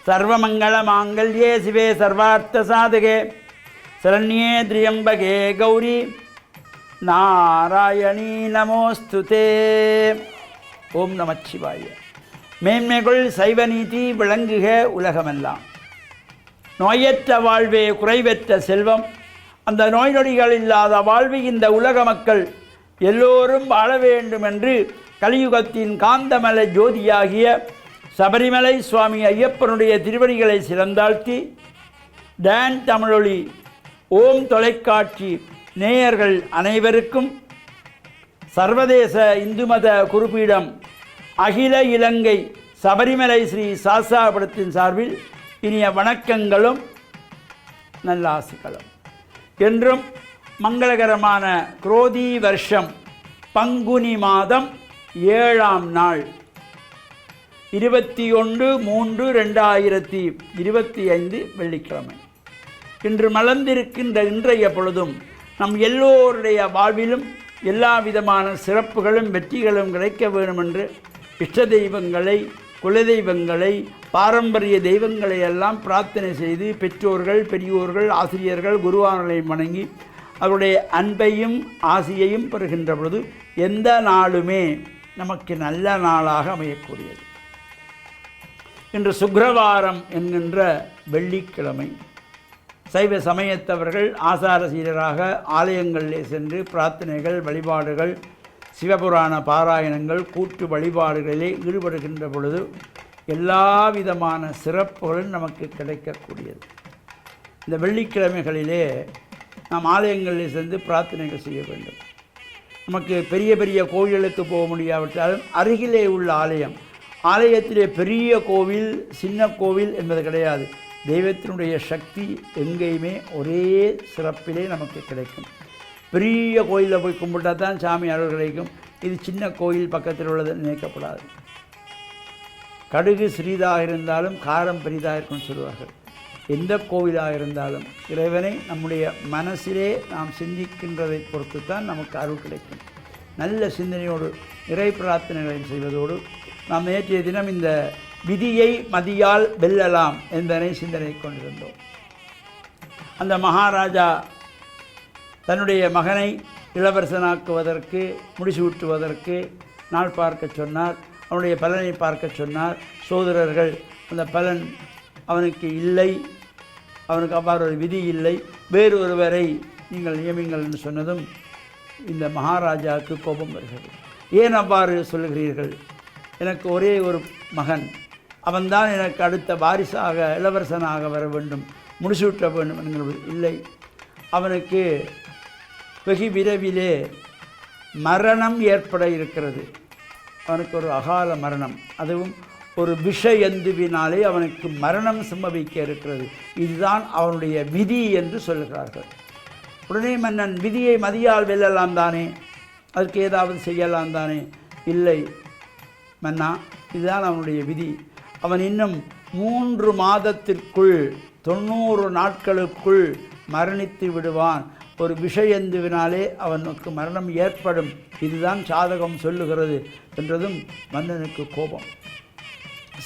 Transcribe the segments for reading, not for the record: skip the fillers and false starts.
सर्वमङ्गलमाङ्गल्ये शिवे सर्वार्थसाधके शरण्ये त्र्यम्बके गौरी नारायणी நமோஸ்துதே. ஓம் நமச்சிவாய. மேன்மைகள் சைவநீதி விளங்குக உலகமெல்லாம். நோயற்ற வாழ்வே குறைவற்ற செல்வம். அந்த நோய் நொடிகள் இல்லாத வாழ்வு இந்த உலக மக்கள் எல்லோரும் வாழ வேண்டும் என்று கலியுகத்தின் காந்தமலை ஜோதியாகிய சபரிமலை சுவாமி ஐயப்பனுடைய திருவடிகளை சிறந்தாழ்த்தி டான் தமிழொலி ஓம் தொலைக்காட்சி நேயர்கள் அனைவருக்கும் சர்வதேச இந்து மத குருபீடம் அகில இலங்கை சபரிமலை ஸ்ரீ சாஸ்தாபுரத்தின் சார்பில் இனிய வணக்கங்களும் நல்லாசிகளும். என்றும் மங்களகரமான குரோதி வருஷம் பங்குனி மாதம் 7ஆம் நாள் 21/3/2025 வெள்ளிக்கிழமை. இன்று மலர்ந்திருக்கின்ற இன்றைய பொழுதும் நம் எல்லோருடைய வாழ்விலும் எல்லா விதமான சிறப்புகளும் வெற்றிகளும் கிடைக்க வேண்டும் என்று இஷ்ட தெய்வங்களை, குலதெய்வங்களை, பாரம்பரிய தெய்வங்களை எல்லாம் பிரார்த்தனை செய்து பெற்றோர்கள், பெரியோர்கள், ஆசிரியர்கள், குருவானர்களை வணங்கி அவருடைய அன்பையும் ஆசியையும் பெறுகின்ற பொழுது எந்த நாளுமே நமக்கு நல்ல நாளாக அமையக்கூடியது. இன்று சுக்கிரவாரம் என்கின்ற வெள்ளிக்கிழமை. சைவ சமயத்தவர்கள் ஆசார சீரராக ஆலயங்களிலே சென்று பிரார்த்தனைகள், வழிபாடுகள், சிவபுராண பாராயணங்கள், கூட்டு வழிபாடுகளிலே ஈடுபடுகின்ற பொழுது எல்லா விதமான சிறப்புகளும் நமக்கு கிடைக்கக்கூடியது. இந்த வெள்ளிக்கிழமைகளிலே நாம் ஆலயங்களில் சென்று பிரார்த்தனைகள் செய்ய வேண்டும். நமக்கு பெரிய பெரிய கோயிலுக்கு போக முடியாவிட்டாலும் அருகிலே உள்ள ஆலயத்திலே பெரிய கோவில், சின்ன கோவில் என்பது கிடையாது. தெய்வத்தினுடைய சக்தி எங்கேயுமே ஒரே சிறப்பிலே நமக்கு கிடைக்கும். பெரிய கோயிலில் போய் கும்பிட்டால் தான் சாமி அருள் கிடைக்கும். இது சின்ன கோயில் பக்கத்தில் உள்ளது நினைக்கப்படாது. கடுகு சிறிதாக இருந்தாலும் காரம் பெரிதாக இருக்கும்னு சொல்லுவார்கள். எந்த கோவிலாக இருந்தாலும் இறைவனை நம்முடைய மனசிலே நாம் சிந்திக்கின்றதை பொறுத்து தான் நமக்கு அருள் கிடைக்கும். நல்ல சிந்தனையோடு இறை பிரார்த்தனைகளை செய்வதோடு நாம் நேற்றைய தினம் இந்த விதியை மதியால் வெல்லலாம் என்பதனை சிந்தனை கொண்டிருந்தோம். அந்த மகாராஜா தன்னுடைய மகனை இளவரசனாக்குவதற்கு, முடிசூட்டுவதற்கு நாள் பார்க்க சொன்னார். அவனுடைய பலனை பார்க்க சொன்னார். சோதரர்கள் அந்த பலன் அவனுக்கு இல்லை, அவனுக்கு அவ்வாறு ஒரு விதி இல்லை, வேறு ஒருவரை நீங்கள் நியமிங்கள் என்று சொன்னதும் இந்த மகாராஜாவுக்கு கோபம் வருகிறது. ஏன் அவ்வாறு சொல்லுகிறீர்கள்? எனக்கு ஒரே ஒரு மகன், அவன்தான் எனக்கு அடுத்த வாரிசாக இளவரசனாக வர வேண்டும், முடிசூட்ட வேண்டும் என்கிறது. இல்லை, அவனுக்கு வெகு விரைவிலே மரணம் ஏற்பட இருக்கிறது. அவனுக்கு ஒரு அகால மரணம், அதுவும் ஒரு விஷயந்துவினாலே அவனுக்கு மரணம் சம்பவிக்க இருக்கிறது. இதுதான் அவனுடைய விதி என்று சொல்கிறார்கள். உடனே மன்னன், விதியை மதியால் வெல்லலாம் தானே, அதற்கு ஏதாவது செய்யலாம் தானே? இல்லை மன்னா, இதுதான் அவனுடைய விதி. அவன் இன்னும் 3 மாதத்திற்குள் 90 நாட்களுக்குள் மரணித்து விடுவான். ஒரு விஷயந்துவினாலே அவனுக்கு மரணம் ஏற்படும். இதுதான் சாதகம் சொல்லுகிறது என்றதும் மன்னனுக்கு கோபம்.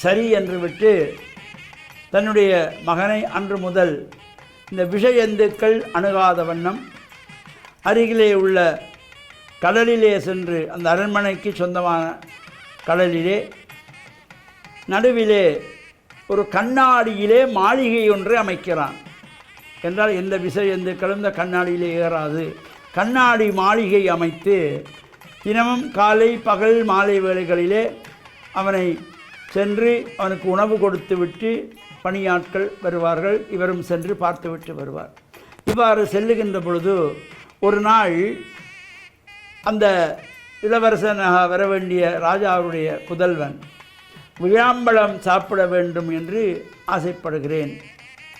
சரி என்று விட்டு தன்னுடைய மகனை அன்று முதல் இந்த விஷயந்துக்கள் அணுகாத வண்ணம் அருகிலே உள்ள கடலிலே சென்று, அந்த அரண்மனைக்கு சொந்தமான கடலிலே நடுவிலே ஒரு கண்ணாடியிலே மாளிகை ஒன்றை அமைக்கிறான். என்றால் எந்த விஷயந்துக்களும் இந்த கண்ணாடியிலே ஏறாது. கண்ணாடி மாளிகை அமைத்து தினமும் காலை, பகல், மாலை வேளைகளிலே அவனை சென்று அவனுக்கு உணவு கொடுத்து விட்டு பணியாட்கள் வருவார்கள். இவரும் சென்று பார்த்துவிட்டு வருவார். இவ்வாறு செல்லுகின்ற பொழுது ஒரு நாள் அந்த இளவரசனாக வர வேண்டிய ராஜாவுடைய புதல்வன் விழாம்பழம் சாப்பிட வேண்டும் என்று ஆசைப்படுகிறேன்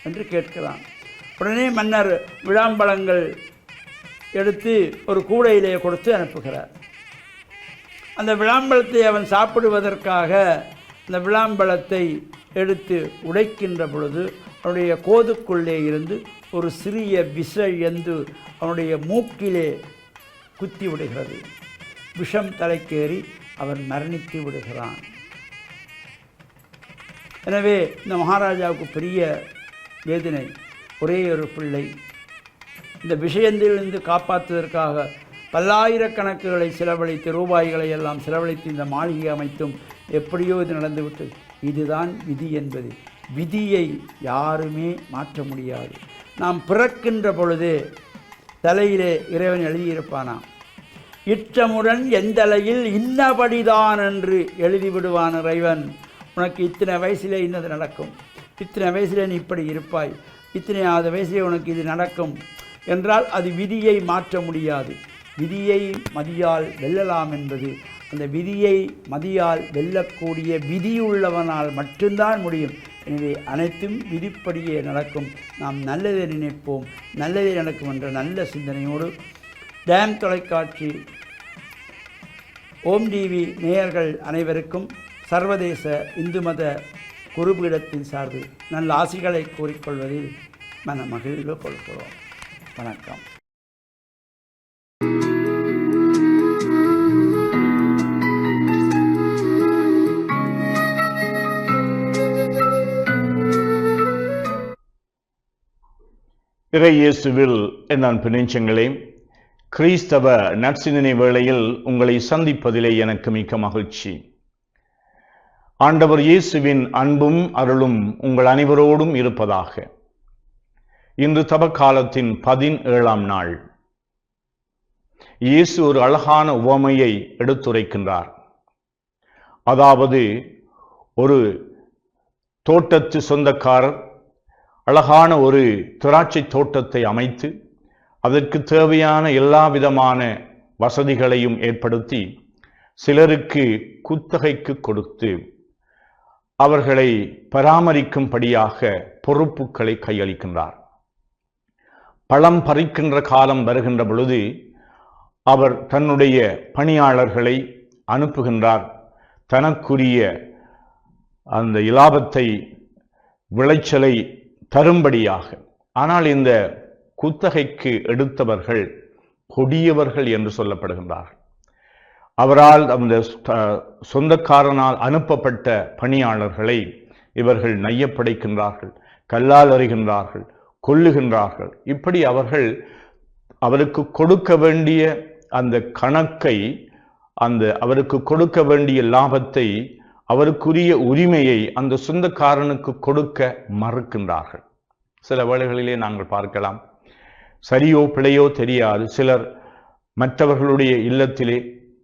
என்று கேட்கிறான். உடனே மன்னர் விழாம்பழங்கள் எடுத்து ஒரு கூடையிலே கொடுத்து அனுப்புகிறார். அந்த விழாம்பழத்தை அவன் சாப்பிடுவதற்காக அந்த விழாம்பழத்தை எடுத்து உடைக்கின்ற பொழுது அவனுடைய கோதுக்குள்ளே இருந்து ஒரு சிறிய விஷ எந்து அவனுடைய மூக்கிலே குத்தி விடுகிறது. விஷம் தலைக்கேறி அவன் மரணித்து விடுகிறான். எனவே இந்த மகாராஜாவுக்கு பெரிய வேதனை. ஒரே ஒரு பிள்ளை. இந்த விஷயத்திலிருந்து காப்பாற்றுவதற்காக பல்லாயிரக்கணக்குகளை செலவழித்து, ரூபாய்களை எல்லாம் செலவழித்து இந்த மாளிகை அமைத்தும் எப்படியோ இது நடந்துவிட்டது. இதுதான் விதி என்பது. விதியை யாருமே மாற்ற முடியாது. நாம் பிறக்கின்ற பொழுது தலையிலே இறைவன் எழுதியிருப்பானாம், இற்றமுடன் எந்தலையில் இன்னபடிதான் என்று எழுதிவிடுவான் இறைவன். உனக்கு இத்தனை வயசிலே இன்னது நடக்கும், இத்தனை வயசிலே நீ இப்படி இருப்பாய், இத்தனையாவது வயசிலே உனக்கு இது நடக்கும் என்றால் அது விதியை மாற்ற முடியாது. விதியை மதியால் வெல்லலாம் என்பது, அந்த விதியை மதியால் வெல்லக்கூடிய விதியுள்ளவனால் மட்டும்தான் முடியும். எனவே அனைத்தும் விதிப்படியே நடக்கும். நாம் நல்லதை நினைப்போம், நல்லதே நடக்கும் என்ற நல்ல சிந்தனையோடு டேம் தொலைக்காட்சி, ஓம் டிவி நேயர்கள் அனைவருக்கும் சர்வதேச இந்து மத குருபீடத்தின் சார்பில் நல்ல ஆசிகளை கூறிக்கொள்வதில் மன மகிழ்வு கொள்கிறோம். வணக்கம். இறை இயேசுவில் என் அன்பு நெஞ்சங்களே, கிறிஸ்தவ நற்சிந்தனை வேளையில் உங்களை சந்திப்பதிலே எனக்கு மிக்க மகிழ்ச்சி. ஆண்டவர் இயேசுவின் அன்பும் அருளும் உங்கள் அனைவரோடும் இருப்பதாக. இன்று தவக்காலத்தின் 17ஆம் நாள். இயேசு ஒரு அழகான உவமையை எடுத்துரைக்கின்றார். அதாவது, ஒரு தோட்டத்து சொந்தக்காரர் அழகான ஒரு திராட்சை தோட்டத்தை அமைத்து அதற்கு தேவையான எல்லா விதமான வசதிகளையும் ஏற்படுத்தி சிலருக்கு குத்தகைக்கு கொடுத்து அவர்களை பராமரிக்கும்படியாக பொறுப்புகளை கையளிக்கின்றார். பழம் பறிக்கின்ற காலம் வருகின்ற பொழுது அவர் தன்னுடைய பணியாளர்களை அனுப்புகின்றார், தனக்குரிய அந்த இலாபத்தை, விளைச்சலை தரும்படியாக. ஆனால் இந்த குத்தகைக்கு எடுத்தவர்கள் கொடியவர்கள் என்று சொல்லப்படுகின்றார்கள். அவரால் அந்த சொந்தக்காரனால் அனுப்பப்பட்ட பணியாளர்களை இவர்கள் நையப்படைக்கின்றார்கள், கல்லால் அறிகின்றார்கள், கொல்லுகின்றார்கள். இப்படி அவருக்கு கொடுக்க வேண்டிய அந்த கணக்கை, அவருக்கு கொடுக்க வேண்டிய லாபத்தை, அவருக்குரிய உரிமையை அந்த சொந்தக்காரனுக்கு கொடுக்க மறுக்கின்றார்கள். சில வேளைகளிலே நாங்கள் பார்க்கலாம், சரியோ பிழையோ தெரியாது, சிலர் மற்றவர்களுடைய இல்லத்திலே,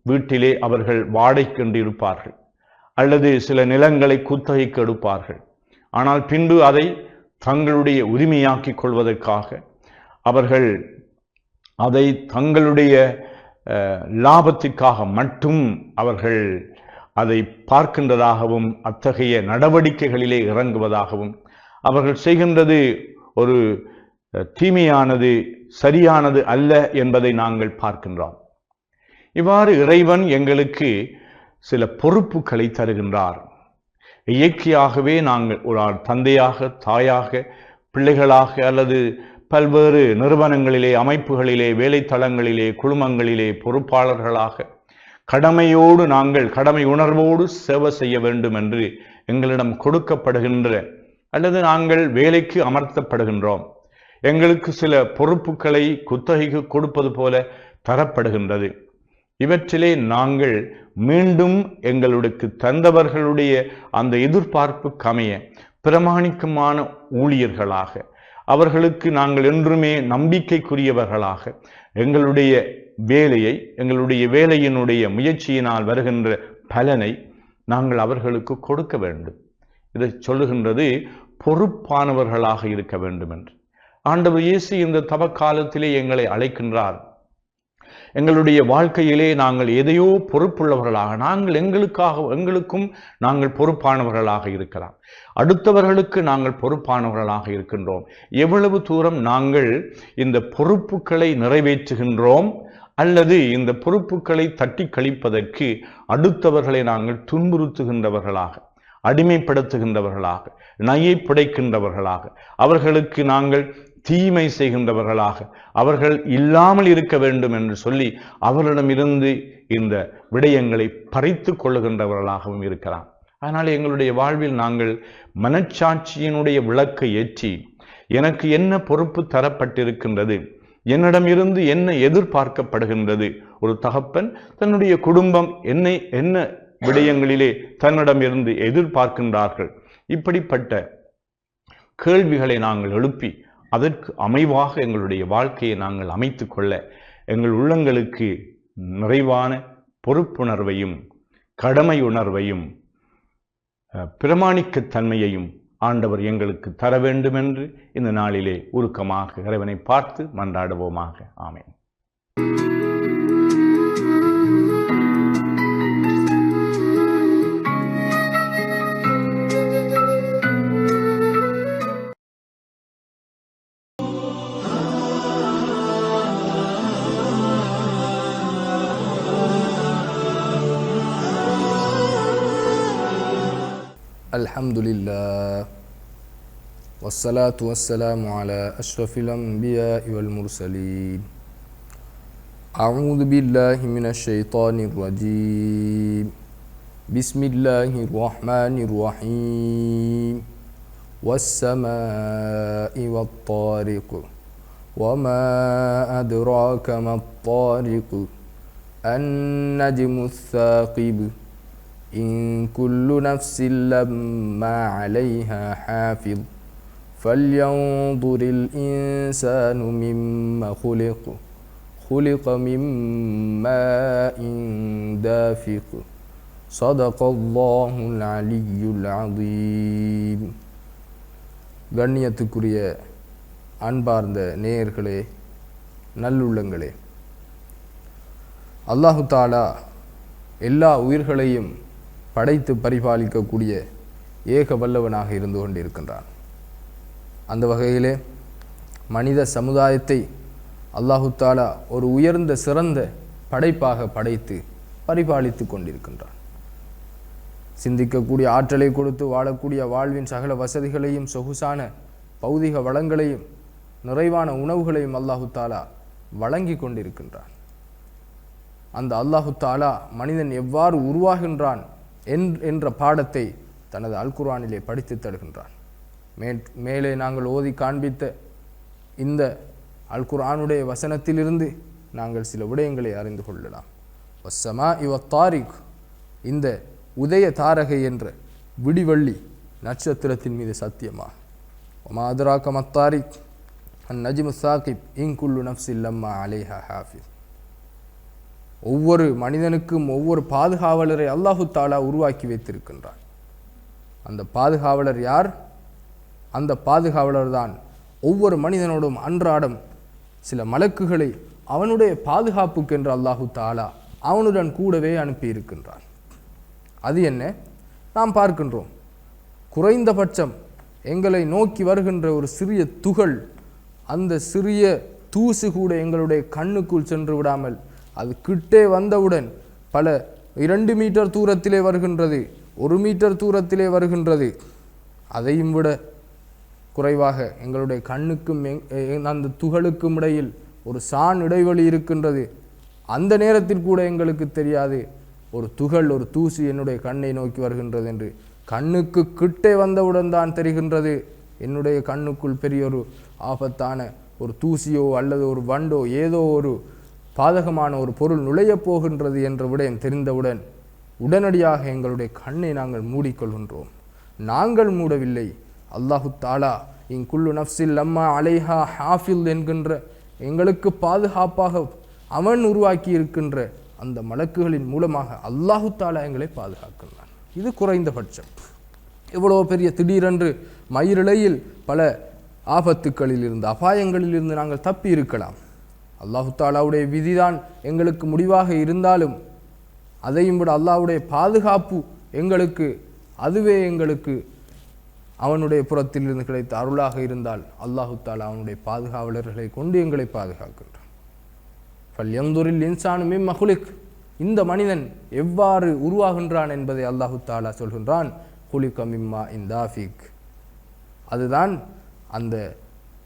வீட்டிலே அவர்கள் வாடகைக்கு இருப்பார்கள், அல்லது சில நிலங்களை குத்தகைக்கு எடுப்பார்கள். ஆனால் பின்பு அதை தங்களுடைய உரிமையாக்கிக் கொள்வதற்காக அவர்கள் அதை தங்களுடைய லாபத்திற்காக மட்டும் அவர்கள் அதை பார்க்கின்றதாகவும், அத்தகைய நடவடிக்கைகளிலே இறங்குவதாகவும், அவர்கள் செய்கின்றது ஒரு தீமையானது, சரியானது அல்ல என்பதை நாங்கள் பார்க்கின்றோம். இவ்வாறு இறைவன் எங்களுக்கு சில பொறுப்புகளை தருகின்றார். இயற்கையாகவே நாங்கள் ஒரு தந்தையாக, தாயாக, பிள்ளைகளாக அல்லது பல்வேறு நிறுவனங்களிலே, அமைப்புகளிலே, வேலைத்தளங்களிலே, குழுமங்களிலே பொறுப்பாளர்களாக கடமையோடு நாங்கள் கடமை உணர்வோடு சேவை செய்ய வேண்டும் என்று எங்களிடம் கொடுக்கப்படுகின்ற, அல்லது நாங்கள் வேலைக்கு அமர்த்தப்படுகின்றோம். எங்களுக்கு சில பொறுப்புகளை குத்தகைக்கு கொடுப்பது போல தரப்படுகின்றது. இவற்றிலே நாங்கள் மீண்டும் எங்களுக்கு தந்தவர்களுடைய அந்த எதிர்பார்ப்புக்கு அமைய பிரமாணிக்கமான ஊழியர்களாக, அவர்களுக்கு நாங்கள் என்றுமே நம்பிக்கைக்குரியவர்களாக எங்களுடைய வேலையை, எங்களுடைய வேலையினுடைய முயற்சியினால் வருகின்ற பலனை நாங்கள் அவர்களுக்கு கொடுக்க வேண்டும். இதை சொல்லுகின்றது பொறுப்பானவர்களாக இருக்க வேண்டும் என்று. ஆண்டவர் இயேசு இந்த தவக்காலத்திலே எங்களை அழைக்கின்றார். எங்களுடைய வாழ்க்கையிலே நாங்கள் எதையோ பொறுப்புள்ளவர்களாக, நாங்கள் எங்களுக்கும் நாங்கள் பொறுப்பானவர்களாக இருக்கலாம், அடுத்தவர்களுக்கு நாங்கள் பொறுப்பானவர்களாக இருக்கின்றோம். எவ்வளவு தூரம் நாங்கள் இந்த பொறுப்புகளை நிறைவேற்றுகின்றோம், அல்லது இந்த பொறுப்புகளை தட்டி கழிப்பதற்கு அடுத்தவர்களை நாங்கள் துன்புறுத்துகின்றவர்களாக, அடிமைப்படுத்துகின்றவர்களாக, நையை புடைக்கின்றவர்களாக, அவர்களுக்கு நாங்கள் தீமை செய்கின்றவர்களாக, அவர்கள் இல்லாமல் இருக்க வேண்டும் என்று சொல்லி அவர்களிடமிருந்து இந்த விடயங்களை பறித்து கொள்ளுகின்றவர்களாகவும் இருக்கலாம். அதனால் எங்களுடைய வாழ்வில் நாங்கள் மனச்சாட்சியினுடைய விளக்கை ஏற்றி எனக்கு என்ன பொறுப்பு தரப்பட்டிருக்கின்றது, என்னிடமிருந்து என்ன எதிர்பார்க்கப்படுகின்றது. ஒரு தகப்பன் தன்னுடைய குடும்பம் என்ன விடயங்களிலே தன்னிடமிருந்து எதிர்பார்க்கின்றார்கள், இப்படிப்பட்ட கேள்விகளை நாங்கள் எழுப்பி அதற்கு அமைவாக எங்களுடைய வாழ்க்கையை நாங்கள் அமைத்து கொள்ள எங்கள் உள்ளங்களுக்கு நிறைவான பொறுப்புணர்வையும் கடமை உணர்வையும் பிரமாணிக்கத்தன்மையையும் ஆண்டவர் எங்களுக்கு தர வேண்டும் என்று இந்த நாளிலே உருக்கமாக இறைவனை பார்த்து மன்றாடுவோமாக. ஆமென். Alhamdulillah wassalatu wassalamu ala ashrafil anbiya'i wal mursalin. A'udzu billahi minasy syaithanir rajim. Bismillahirrahmanirrahim. Was-samaa'i wat-tariq. Wama adraka mat-tariq. An-najmu ats-tsaqib. إن كل نفس لما عليها حافظ فلينظر الإنسان مما خلق من ماء دافق صدق الله العلي العظيم. கண்ணியத்துக்குரிய அன்பார்ந்த நேயர்களே, நல்லுள்ளங்களே, அல்லாஹு தஆலா எல்லா உயிர்களையும் படைத்து பரிபாலிக்கக்கூடிய ஏக வல்லவனாக இருந்து கொண்டிருக்கின்றான். அந்த வகையிலே மனித சமுதாயத்தை அல்லாஹு தஆலா ஒரு உயர்ந்த சிறந்த படைப்பாக படைத்து பரிபாலித்து கொண்டிருக்கின்றான். சிந்திக்கக்கூடிய ஆற்றலை கொடுத்து வாழக்கூடிய வாழ்வின் சகல வசதிகளையும் சொகுசான பௌதிக வளங்களையும் நிறைவான உணவுகளையும் அல்லாஹு தஆலா வழங்கி கொண்டிருக்கின்றான். அந்த அல்லாஹு தஆலா மனிதன் எவ்வாறு உருவாகின்றான் என்ற பாடத்தை தனது அல் குர்ஆனிலே படித்து தருகின்றான். மேலே நாங்கள் ஓதி காண்பித்த இந்த அல் குர்ஆனுடைய வசனத்திலிருந்து நாங்கள் சில விடயங்களை அறிந்து கொள்ளலாம். வஸ்ஸமாஇ வத்தாரிக், இந்த உதய தாரகை என்ற விடிவள்ளி நட்சத்திரத்தின் மீது சத்தியமாக. வமா அத்ராக மத்தாரிக் அன்-நஜ்மு ஸாகிப் இன் குல்லு நஃப்ஸின் லம்மா அலைஹா ஹாஃபிஸ். ஒவ்வொரு மனிதனுக்கும் ஒவ்வொரு பாதுகாவலரை அல்லாஹு தஆலா உருவாக்கி வைத்திருக்கின்றான். அந்த பாதுகாவலர் யார்? அந்த பாதுகாவலர் தான் ஒவ்வொரு மனிதனோடும் அன்றாடம் சில மலக்குகளை அவனுடைய பாதுகாப்புக்கு என்று அல்லாஹு தஆலா அவனுடன் கூடவே அனுப்பியிருக்கின்றான். அது என்ன? நாம் பார்க்கின்றோம், குறைந்தபட்சம் எங்களை நோக்கி வருகின்ற ஒரு சிறிய துகள், அந்த சிறிய தூசு கூட எங்களுடைய கண்ணுக்குள் சென்று விடாமல் அது கிட்டே வந்தவுடன் பல 2 மீட்டர் தூரத்திலே வருகின்றது, 1 மீட்டர் தூரத்திலே வருகின்றது. அதையும் விட குறைவாக எங்களுடைய கண்ணுக்கும் அந்த துகளுக்கும் இடையில் ஒரு சான் இடைவெளி இருக்கின்றது. அந்த நேரத்தில் கூட எங்களுக்கு தெரியாது ஒரு துகள், ஒரு தூசி என்னுடைய கண்ணை நோக்கி வருகின்றது என்று. கண்ணுக்கு கிட்டே வந்தவுடன் தான் தெரிகின்றது என்னுடைய கண்ணுக்குள் பெரிய ஒரு ஆபத்தான ஒரு தூசியோ அல்லது ஒரு வண்டோ ஏதோ ஒரு பாதகமான ஒரு பொருள் நுழையப் போகின்றது என்ற விடயம் தெரிந்தவுடன் உடனடியாக எங்களுடைய கண்ணை நாங்கள் மூடிக்கொள்கின்றோம். நாங்கள் மூடவில்லை, அல்லாஹு தஆலா இன் குல்லு நஃப்ஸின் லம்மா அலைஹா ஹாஃபில் என்கின்ற எங்களுக்கு பாதுகாப்பாக அவன் உருவாக்கி இருக்கின்ற அந்த மலக்குகளின் மூலமாக அல்லாஹு தஆலா எங்களை பாதுகாக்கின்றான். இது குறைந்தபட்சம். எவ்வளோ பெரிய திடீரென்று மயிரிழையில் பல ஆபத்துக்களில் இருந்து அபாயங்களில் இருந்து நாங்கள் தப்பி இருக்கலாம். அல்லாஹு தஆலாவுடைய விதிதான் எங்களுக்கு முடிவாக இருந்தாலும் அதையும் விட அல்லாஹ்வுடைய பாதுகாப்பு அதுவே எங்களுக்கு அவனுடைய புறத்திலிருந்து கிடைத்த அருளாக இருந்தால் அல்லாஹு தஆலா அவனுடைய பாதுகாவலர்களை கொண்டு எங்களை பாதுகாக்கின்றான். ஃபல்யன்துரில் இன்சானு மிம்மா குலிக், இந்த மனிதன் எவ்வாறு உருவாகின்றான் என்பதை அல்லாஹு தஆலா சொல்கின்றான். குலிக மிம்மா இன் தாஃபிக், அதுதான் அந்த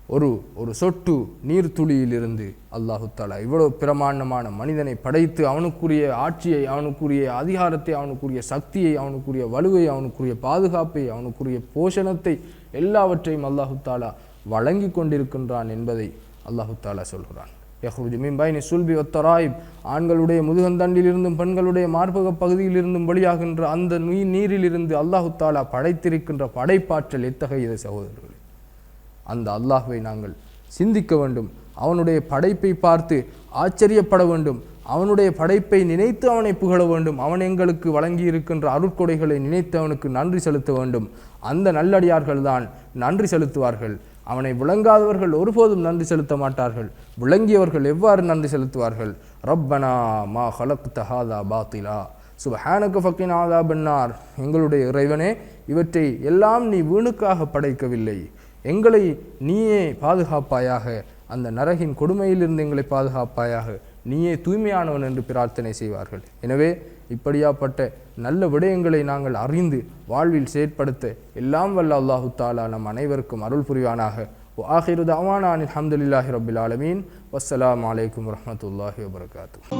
ஒரு சொட்டு நீர்த்துளியிலிருந்து அல்லாஹு தாலா இவ்வளவு பிரமாண்டமான மனிதனை படைத்து அவனுக்குரிய ஆட்சியை, அவனுக்குரிய அதிகாரத்தை, அவனுக்குரிய சக்தியை, அவனுக்குரிய வலுவை, அவனுக்குரிய பாதுகாப்பை, அவனுக்குரிய போஷணத்தை எல்லாவற்றையும் அல்லாஹு தாலா வழங்கி கொண்டிருக்கின்றான் என்பதை அல்லாஹு தாலா சொல்கிறான். யஹ்ருஜு மின் பைனி சுல்பி வத்தராயிப், ஆண்களுடைய முதுகந்தண்டிலிருந்தும் பெண்களுடைய மார்பக பகுதியிலிருந்தும் வெளியாகின்ற அந்த நீரிலிருந்து அல்லாஹு தாலா படைத்திருக்கின்ற படைப்பாற்றல் எத்தகையது சகோதரர்களே! அந்த அல்லாஹ்வை நாங்கள் சிந்திக்க வேண்டும். அவனுடைய படைப்பை பார்த்து ஆச்சரியப்பட வேண்டும். அவனுடைய படைப்பை நினைத்து அவனை புகழ வேண்டும். அவன் எங்களுக்கு வழங்கி இருக்கின்ற அருட்கொடைகளை நினைத்து அவனுக்கு நன்றி செலுத்த வேண்டும். அந்த நல்லடியார்கள் தான் நன்றி செலுத்துவார்கள். அவனை விளங்காதவர்கள் ஒருபோதும் நன்றி செலுத்த மாட்டார்கள். விளங்கியவர்கள் எவ்வாறு நன்றி செலுத்துவார்கள்? ரப்பனா மா ஹலக்த ஹாதா பாத்திலா சுப்ஹானக ஃபக்கினா அஸாபன்னார், எங்களுடைய இறைவனே, இவற்றை எல்லாம் நீ வீணுக்காக படைக்கவில்லை, எங்களை நீயே பாதுகாப்பாயாக, அந்த நரகின் கொடுமையிலிருந்து எங்களை பாதுகாப்பாயாக, நீயே தூய்மையானவன் என்று பிரார்த்தனை செய்வார்கள். எனவே இப்படியாப்பட்ட நல்ல விடயங்களை நாங்கள் அறிந்து வாழ்வில் செயற்படுத்த எல்லாம் வல்ல அல்லாஹு தாலா நம் அனைவருக்கும் அருள் புரிவானாக. ஆஹிரு தஅவானா அல்ஹம்துலில்லாஹி ரப்பில் ஆலமீன். வஸ்ஸலாமு அலைக்கும் வரஹ்மத்துல்லாஹி வபரகாத்துஹு.